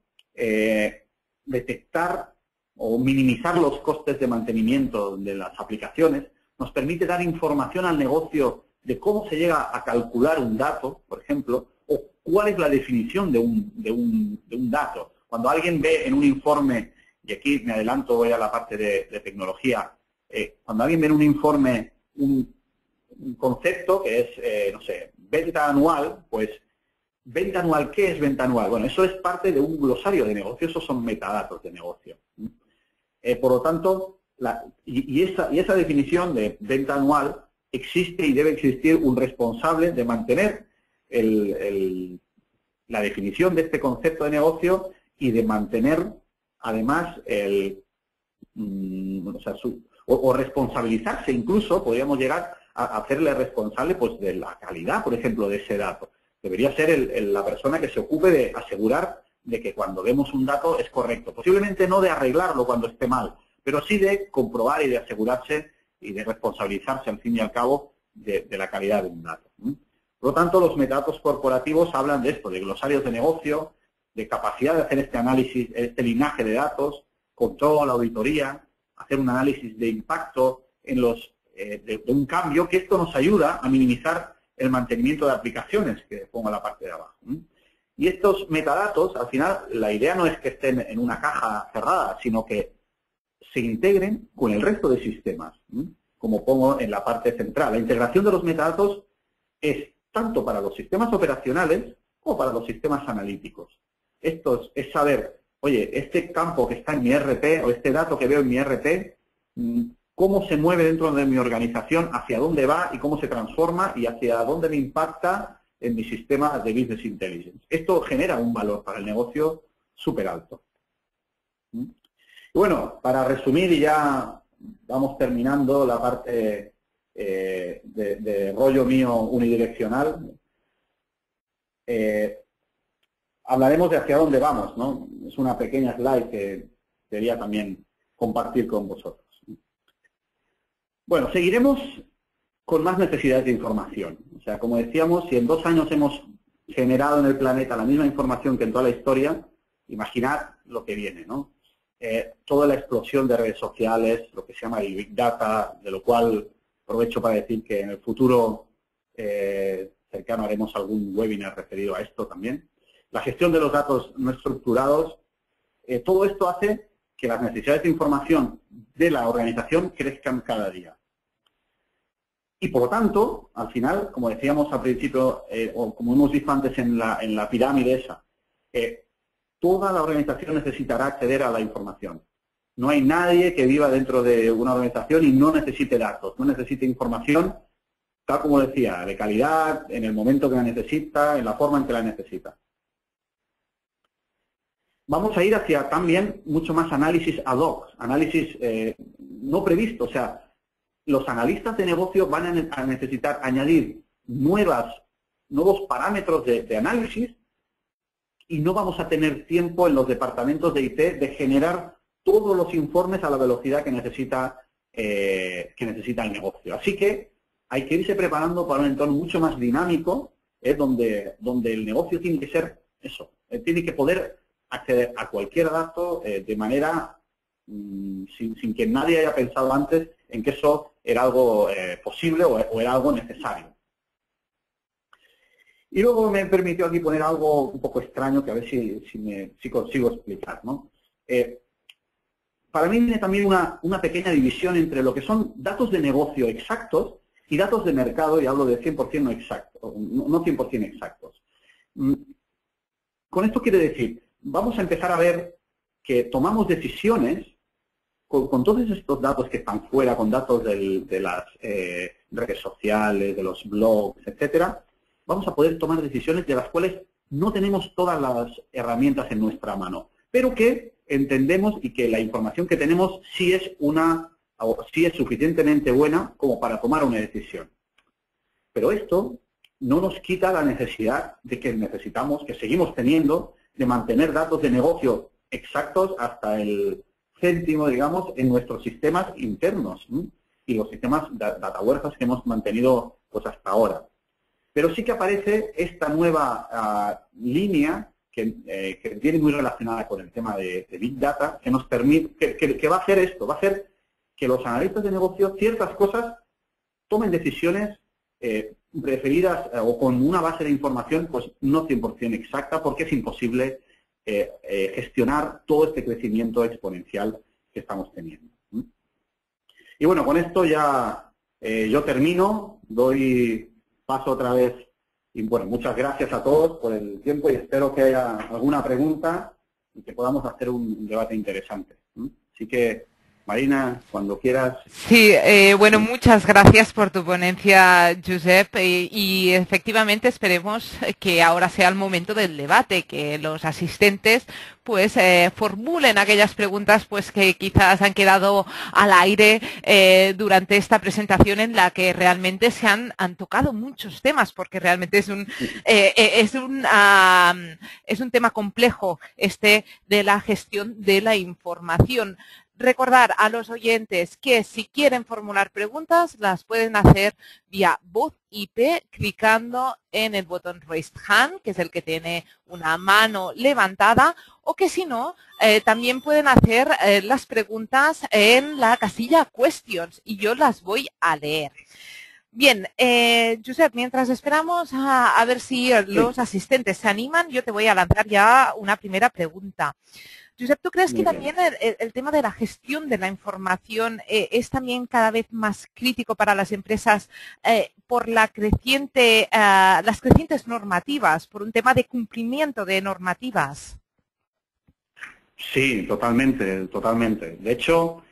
detectar o minimizar los costes de mantenimiento de las aplicaciones, nos permite dar información al negocio de cómo se llega a calcular un dato, por ejemplo, o cuál es la definición de un dato. Cuando alguien ve en un informe, y aquí me adelanto, voy a la parte de tecnología, cuando alguien ve en un informe un concepto que es, no sé, venta anual, pues, ¿venta anual qué es venta anual? Bueno, eso es parte de un glosario de negocio, esos son metadatos de negocio. Por lo tanto, esa definición de venta anual existe y debe existir un responsable de mantener la definición de este concepto de negocio y de mantener, además, o responsabilizarse incluso, podríamos llegar a hacerle responsable pues, de la calidad, por ejemplo, de ese dato. Debería ser la persona que se ocupe de asegurar de que cuando vemos un dato es correcto. Posiblemente no de arreglarlo cuando esté mal, pero sí de comprobar y de asegurarse y de responsabilizarse, al fin y al cabo, de la calidad de un dato. Por lo tanto, los metadatos corporativos hablan de esto, de glosarios de negocio, de capacidad de hacer este análisis, este linaje de datos, control, auditoría, hacer un análisis de impacto en de un cambio, que esto nos ayuda a minimizar el mantenimiento de aplicaciones, que pongo en la parte de abajo. Y estos metadatos, al final, la idea no es que estén en una caja cerrada, sino que se integren con el resto de sistemas, como pongo en la parte central. La integración de los metadatos es tanto para los sistemas operacionales como para los sistemas analíticos. Esto es saber, oye, este campo que está en mi ERP o este dato que veo en mi ERP, cómo se mueve dentro de mi organización, hacia dónde va y cómo se transforma y hacia dónde me impacta en mi sistema de Business Intelligence. Esto genera un valor para el negocio súper alto. Y bueno, para resumir y ya vamos terminando la parte de rollo mío unidireccional, hablaremos de hacia dónde vamos, ¿no? Es una pequeña slide que quería también compartir con vosotros. Bueno, seguiremos con más necesidades de información. O sea, como decíamos, si en 2 años hemos generado en el planeta la misma información que en toda la historia, imaginad lo que viene, ¿no? Toda la explosión de redes sociales, lo que se llama el Big Data, de lo cual aprovecho para decir que en el futuro cercano haremos algún webinar referido a esto también. La gestión de los datos no estructurados, todo esto hace que las necesidades de información de la organización crezcan cada día. Y por lo tanto, al final, como decíamos al principio, o como hemos visto antes en la pirámide esa, toda la organización necesitará acceder a la información. No hay nadie que viva dentro de una organización y no necesite datos, no necesite información, tal como decía, de calidad, en el momento que la necesita, en la forma en que la necesita. Vamos a ir hacia también mucho más análisis ad hoc, análisis no previsto. O sea, los analistas de negocio van a necesitar añadir nuevos parámetros de análisis y no vamos a tener tiempo en los departamentos de IT de generar todos los informes a la velocidad que necesita el negocio. Así que hay que irse preparando para un entorno mucho más dinámico, donde el negocio tiene que ser eso, tiene que poder acceder a cualquier dato de manera sin que nadie haya pensado antes en que eso era algo posible o era algo necesario. Y luego me permitió aquí poner algo un poco extraño que a ver si consigo explicar, ¿no? Para mí viene también una pequeña división entre lo que son datos de negocio exactos y datos de mercado, y hablo de 100% no exactos, no 100% exactos. Con esto quiere decir, vamos a empezar a ver que tomamos decisiones con todos estos datos que están fuera, con datos de las redes sociales, de los blogs, etcétera, vamos a poder tomar decisiones de las cuales no tenemos todas las herramientas en nuestra mano, pero que entendemos y que la información que tenemos sí es suficientemente buena como para tomar una decisión. Pero esto no nos quita la necesidad de que seguimos teniendo, de mantener datos de negocio exactos hasta el céntimo, digamos, en nuestros sistemas internos y los sistemas data warehouse que hemos mantenido pues hasta ahora. Pero sí que aparece esta nueva línea que viene muy relacionada con el tema de Big Data, que nos permite, que va a hacer esto, va a hacer que los analistas de negocio, ciertas cosas, tomen decisiones referidas o con una base de información pues no 100% exacta, porque es imposible gestionar todo este crecimiento exponencial que estamos teniendo. Y bueno, con esto ya yo termino, doy paso otra vez. Y bueno, muchas gracias a todos por el tiempo y espero que haya alguna pregunta y que podamos hacer un debate interesante. Así que, Marina, cuando quieras. Sí, bueno, muchas gracias por tu ponencia, Josep, y efectivamente esperemos que ahora sea el momento del debate, que los asistentes pues formulen aquellas preguntas pues que quizás han quedado al aire durante esta presentación, en la que realmente se han tocado muchos temas, porque realmente es un tema complejo este de la gestión de la información. Recordar a los oyentes que si quieren formular preguntas las pueden hacer vía voz IP clicando en el botón Raised Hand, que es el que tiene una mano levantada, o que si no, también pueden hacer las preguntas en la casilla Questions y yo las voy a leer. Bien, Josep, mientras esperamos a ver si los asistentes se animan, yo te voy a lanzar ya una primera pregunta. Josep, ¿tú crees que también el tema de la gestión de la información es también cada vez más crítico para las empresas por las crecientes normativas, por un tema de cumplimiento de normativas? Sí, totalmente, totalmente. De hecho,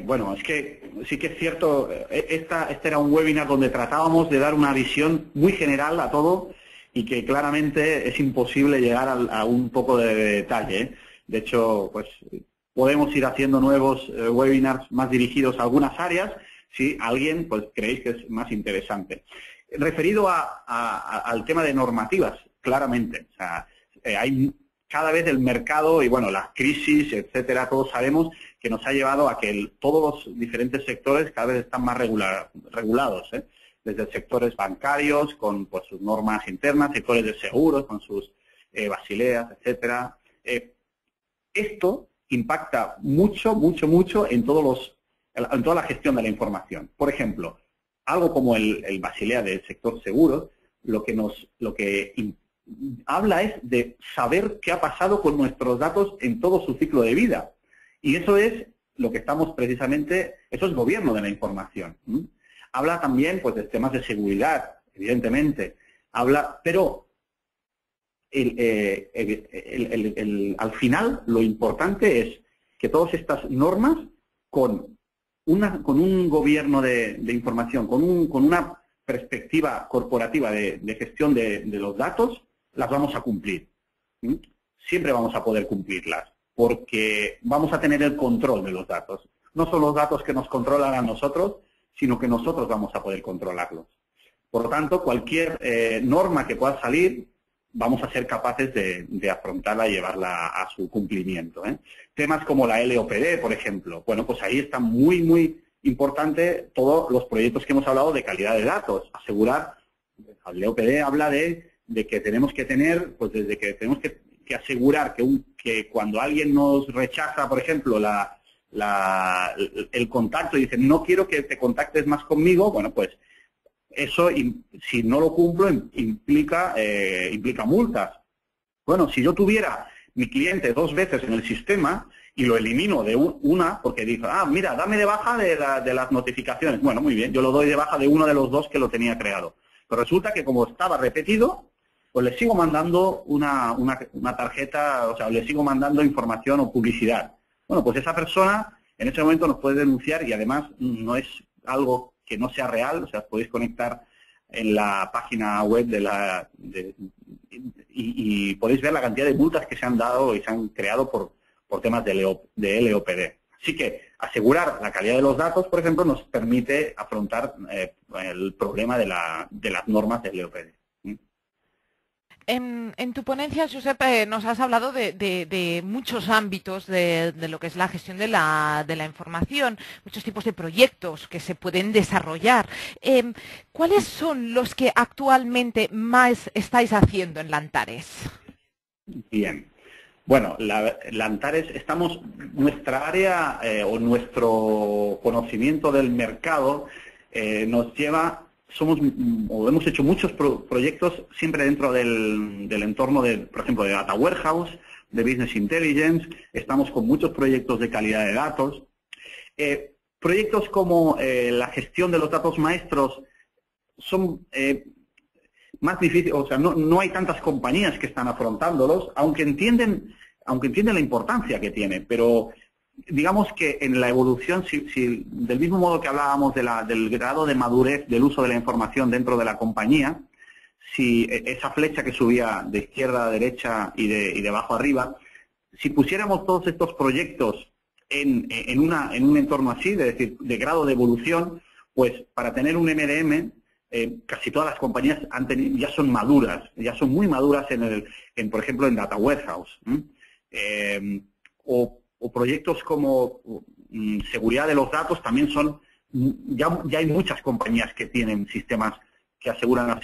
bueno, es que sí que es cierto, este era un webinar donde tratábamos de dar una visión muy general a todo y que claramente es imposible llegar a un poco de detalle. De hecho, pues podemos ir haciendo nuevos webinars más dirigidos a algunas áreas si alguien pues creéis que es más interesante. Referido al tema de normativas, claramente, o sea, hay cada vez el mercado y bueno, las crisis, etcétera, todos sabemos que nos ha llevado a que todos los diferentes sectores cada vez están más regulados, desde sectores bancarios con pues sus normas internas, sectores de seguros con sus basileas, etcétera. Esto impacta mucho en toda la gestión de la información. Por ejemplo, algo como el Basilea del sector seguros, lo que habla es de saber qué ha pasado con nuestros datos en todo su ciclo de vida. Y eso es lo que estamos precisamente, eso es gobierno de la información. Habla también pues de temas de seguridad, evidentemente. Pero al final lo importante es que todas estas normas con un gobierno de información, con una perspectiva corporativa de gestión de los datos, las vamos a cumplir. Siempre vamos a poder cumplirlas, porque vamos a tener el control de los datos. No son los datos que nos controlan a nosotros, sino que nosotros vamos a poder controlarlos. Por lo tanto, cualquier norma que pueda salir, vamos a ser capaces de afrontarla y llevarla a su cumplimiento. Temas como la LOPD, por ejemplo. Bueno, pues ahí está muy importante todos los proyectos que hemos hablado de calidad de datos. Asegurar, la LOPD habla de que tenemos que tener, pues desde que tenemos que asegurar que que cuando alguien nos rechaza, por ejemplo, el contacto y dice, no quiero que te contactes más conmigo, bueno, pues eso, si no lo cumplo, implica multas. Bueno, si yo tuviera mi cliente 2 veces en el sistema y lo elimino de una, porque digo, mira, dame de baja de las notificaciones. Bueno, muy bien, yo lo doy de baja de uno de los 2 que lo tenía creado. Pero resulta que como estaba repetido, pues le sigo mandando una tarjeta, o sea, le sigo mandando información o publicidad. Bueno, pues esa persona en ese momento nos puede denunciar y además no es algo que no sea real, o sea, podéis conectar en la página web y podéis ver la cantidad de multas que se han dado y se han creado por temas de LOPD. Así que asegurar la calidad de los datos, por ejemplo, nos permite afrontar el problema de las normas de LOPD. En tu ponencia, Josep, nos has hablado de muchos ámbitos de lo que es la gestión de la información, muchos tipos de proyectos que se pueden desarrollar. ¿Cuáles son los que actualmente más estáis haciendo en la Antares? Bien. Bueno, la Antares, nuestra área o nuestro conocimiento del mercado nos lleva... hemos hecho muchos proyectos siempre dentro del entorno, por ejemplo, de Data Warehouse, de Business Intelligence. Estamos con muchos proyectos de calidad de datos. Proyectos como la gestión de los datos maestros son más difíciles, o sea, no hay tantas compañías que están afrontándolos, aunque entienden la importancia que tiene, pero... Digamos que en la evolución, si del mismo modo que hablábamos del grado de madurez del uso de la información dentro de la compañía, si esa flecha que subía de izquierda a derecha y de abajo a arriba, si pusiéramos todos estos proyectos en un entorno así, es decir, de grado de evolución, pues para tener un MDM, casi todas las compañías ya son maduras, ya son muy maduras por ejemplo, en Data Warehouse. O proyectos como seguridad de los datos también ya hay muchas compañías que tienen sistemas que aseguran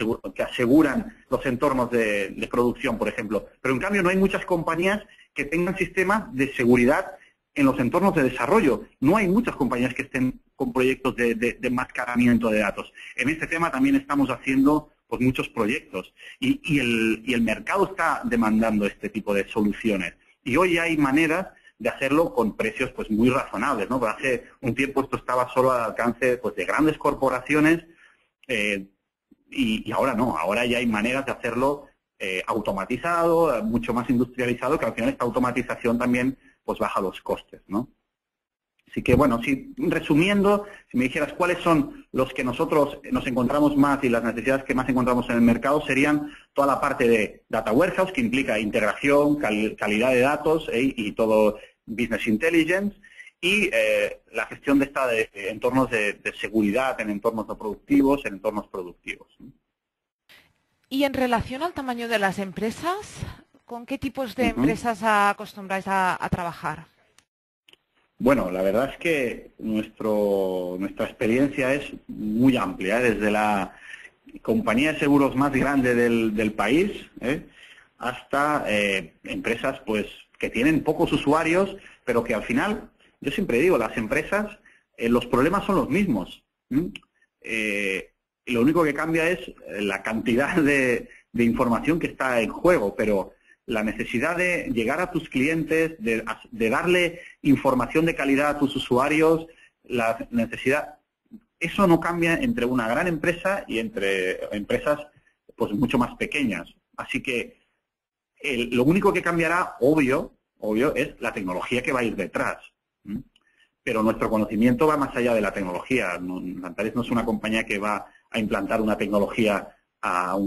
los entornos de producción, por ejemplo. Pero en cambio no hay muchas compañías que tengan sistemas de seguridad en los entornos de desarrollo. No hay muchas compañías que estén con proyectos de enmascaramiento de datos. En este tema también estamos haciendo pues muchos proyectos y el mercado está demandando este tipo de soluciones. Y hoy hay maneras de hacerlo con precios pues muy razonables, ¿no? Pero hace un tiempo esto estaba solo al alcance pues de grandes corporaciones y ahora no, ahora ya hay maneras de hacerlo automatizado, mucho más industrializado, que al final esta automatización también pues baja los costes, ¿no? Así que bueno, resumiendo, si me dijeras cuáles son los que nosotros nos encontramos más y las necesidades que más encontramos en el mercado, serían toda la parte de Data Warehouse, que implica integración, calidad de datos y todo Business Intelligence, y la gestión de entornos de seguridad, en entornos no productivos, en entornos productivos. Y en relación al tamaño de las empresas, ¿con qué tipos de empresas acostumbráis a trabajar? Bueno, la verdad es que nuestra experiencia es muy amplia, desde la compañía de seguros más grande del país hasta empresas pues que tienen pocos usuarios, pero que al final, yo siempre digo, las empresas, los problemas son los mismos. Lo único que cambia es la cantidad de información que está en juego, pero la necesidad de llegar a tus clientes, de darle información de calidad a tus usuarios, la necesidad, eso no cambia entre una gran empresa y entre empresas pues mucho más pequeñas. Así que lo único que cambiará, obvio, es la tecnología que va a ir detrás. Pero nuestro conocimiento va más allá de la tecnología. Antares no es una compañía que va a implantar una tecnología a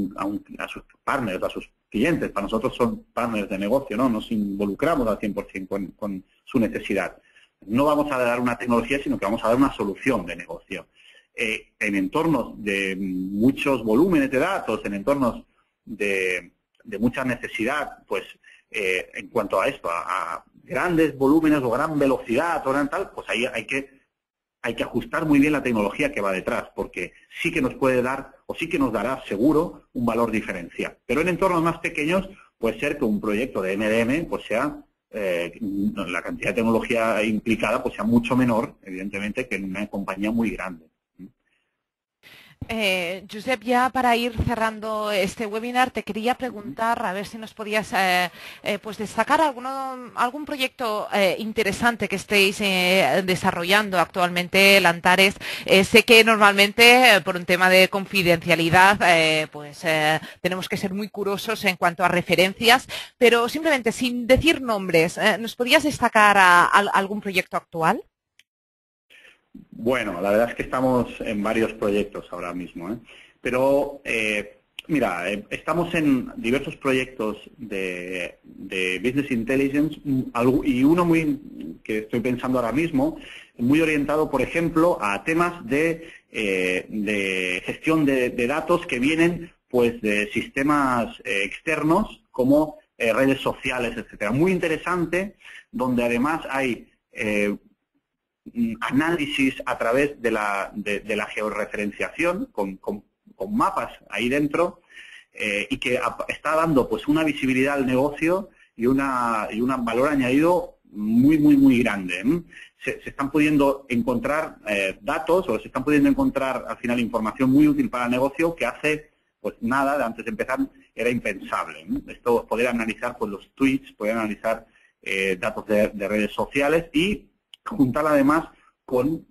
sus partners, a sus clientes. Para nosotros son partners de negocio, ¿no? Nos involucramos al 100% con su necesidad. No vamos a dar una tecnología, sino que vamos a dar una solución de negocio. En entornos de muchos volúmenes de datos, en entornos de mucha necesidad, pues en cuanto a esto, a grandes volúmenes o gran velocidad o gran tal, pues ahí hay que ajustar muy bien la tecnología que va detrás, porque sí que nos puede dar, o sí que nos dará seguro, un valor diferencial. Pero en entornos más pequeños puede ser que un proyecto de MDM pues sea la cantidad de tecnología implicada pues sea mucho menor, evidentemente, que en una compañía muy grande. Josep, ya para ir cerrando este webinar, te quería preguntar a ver si nos podías pues destacar algún proyecto interesante que estéis desarrollando actualmente en Antares. Sé que normalmente por un tema de confidencialidad tenemos que ser muy curosos en cuanto a referencias, pero simplemente sin decir nombres, ¿nos podías destacar algún proyecto actual? Bueno, la verdad es que estamos en varios proyectos ahora mismo, ¿eh? Pero, mira, estamos en diversos proyectos de Business Intelligence y uno que estoy pensando ahora mismo, muy orientado, por ejemplo, a temas de gestión de datos que vienen pues de sistemas externos como redes sociales, etcétera. Muy interesante, donde además hay análisis a través de la georreferenciación con mapas ahí dentro y que está dando pues una visibilidad al negocio y un valor añadido muy grande. Se están pudiendo encontrar datos o se están pudiendo encontrar al final información muy útil para el negocio que hace pues nada, antes de empezar era impensable. Esto, poder analizar pues los tweets, poder analizar datos de redes sociales y juntar además con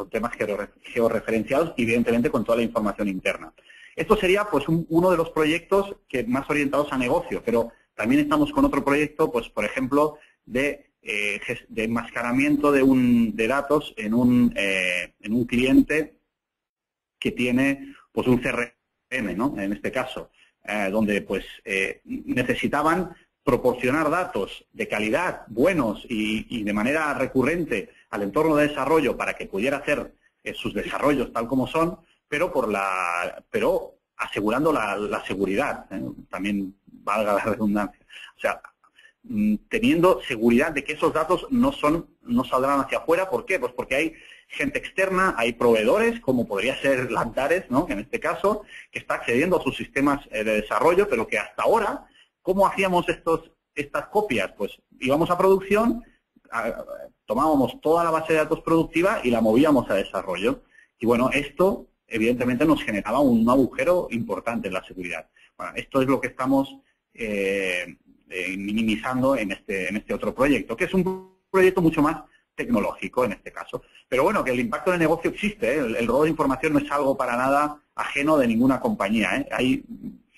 temas georreferenciados y evidentemente con toda la información interna. Esto sería pues uno de los proyectos que más orientados a negocio, pero también estamos con otro proyecto, pues por ejemplo, de enmascaramiento de datos en un cliente que tiene pues un CRM, ¿no? En este caso, donde pues necesitaban proporcionar datos de calidad, buenos y de manera recurrente al entorno de desarrollo para que pudiera hacer sus desarrollos tal como son, pero asegurando la seguridad, también valga la redundancia. O sea, teniendo seguridad de que esos datos no saldrán hacia afuera. ¿Por qué? Pues porque hay gente externa, hay proveedores, como podría ser Antares, ¿no? Que en este caso, que está accediendo a sus sistemas de desarrollo, pero que hasta ahora, ¿cómo hacíamos estas copias? Pues íbamos a producción, tomábamos toda la base de datos productiva y la movíamos a desarrollo. Y bueno, esto evidentemente nos generaba un agujero importante en la seguridad. Bueno, esto es lo que estamos minimizando en este otro proyecto, que es un proyecto mucho más tecnológico en este caso. Pero bueno, que el impacto de negocio existe, ¿eh? El robo de información no es algo para nada ajeno de ninguna compañía, ¿eh? Hay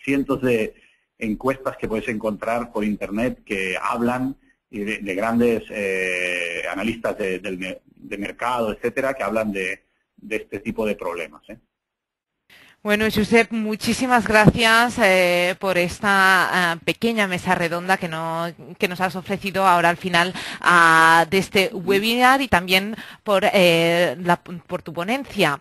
cientos de encuestas que puedes encontrar por internet que hablan de grandes analistas de mercado, etcétera, que hablan de este tipo de problemas, ¿eh? Bueno, Josep, muchísimas gracias por esta pequeña mesa redonda que nos has ofrecido ahora al final de este webinar y también por tu ponencia.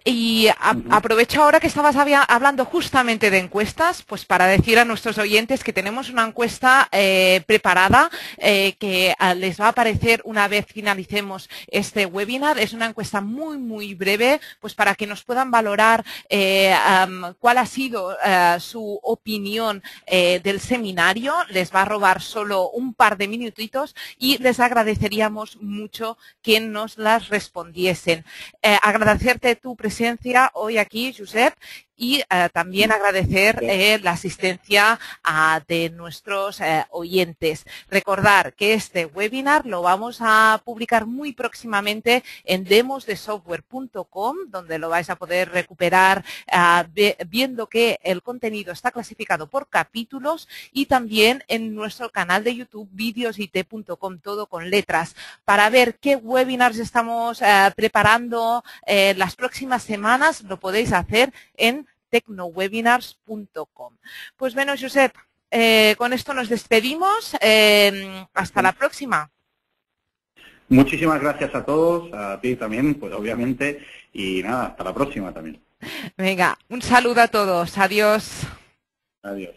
Y aprovecho ahora que estabas hablando justamente de encuestas, pues para decir a nuestros oyentes que tenemos una encuesta preparada que les va a aparecer una vez finalicemos este webinar. Es una encuesta muy breve, pues para que nos puedan valorar cuál ha sido su opinión del seminario. Les va a robar solo un par de minutitos y les agradeceríamos mucho que nos las respondiesen. Agradecerte tu presencia hoy aquí, Josep, y también agradecer la asistencia de nuestros oyentes. Recordar que este webinar lo vamos a publicar muy próximamente en demosdesoftware.com, donde lo vais a poder recuperar viendo que el contenido está clasificado por capítulos, y también en nuestro canal de YouTube, videosit.com, todo con letras, para ver qué webinars estamos preparando las próximas semanas. Lo podéis hacer en tecnowebinars.com. Pues bueno, Josep, con esto nos despedimos. Hasta la próxima. Muchísimas gracias a todos, a ti también, pues obviamente, y nada, hasta la próxima también. Venga, un saludo a todos. Adiós. Adiós.